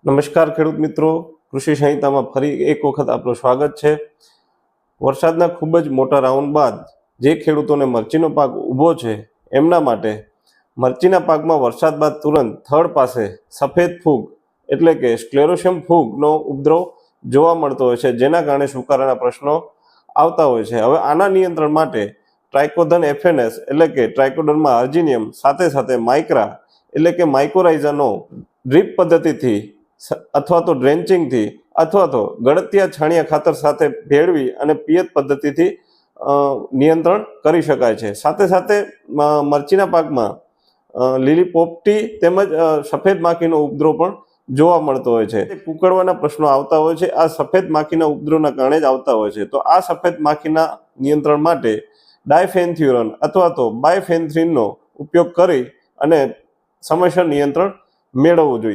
નમસ્કાર ખેડૂત મિત્રો, કૃષિ સંહિતામાં ફરી એક વખત આપનું સ્વાગત છે। વરસાદના ખૂબ જ મોટા રાઉન્ડ બાદ જે ખેડૂતોને મરચીનો પાક ઊભો છે એમના માટે મરચીના પાકમાં વરસાદ બાદ તુરંત થડ પાસે સફેદ ફૂગ એટલે કે સ્ક્લેરોશિયમ ફૂગનો ઉપદ્રવ જોવા મળતો હોય છે, જેના કારણે સુકારાના પ્રશ્નો આવતા હોય છે। હવે આના નિયંત્રણ માટે ટ્રાઇકોધન એફએનએસ એટલે કે ટ્રાઇકોડર્મા આર્જિનિયમ સાથે સાથે માઇક્રા એટલે કે માઇકોરાઇઝાનો ડ્રીપ પદ્ધતિથી અથવા તો ડ્રેન્ચિંગથી અથવા તો ગળતિયા છાણિયા ખાતર સાથે ભેળવી અને પિયત પદ્ધતિથી નિયંત્રણ કરી શકાય છે। સાથે સાથે મરચીના પાકમાં લીલી પોપટી તેમજ સફેદ માખીનો ઉપદ્રવ પણ જોવા મળતો હોય છે। કુકળવાના પ્રશ્નો આવતા હોય છે, આ સફેદ માખીના ઉપદ્રવના કારણે જ આવતા હોય છે। તો આ સફેદ માખીના નિયંત્રણ માટે ડાયફેન્થ્યુરન અથવા તો બાયફેન્થ્રીનનો ઉપયોગ કરી અને સમયસર નિયંત્રણ મેળવવું જોઈએ।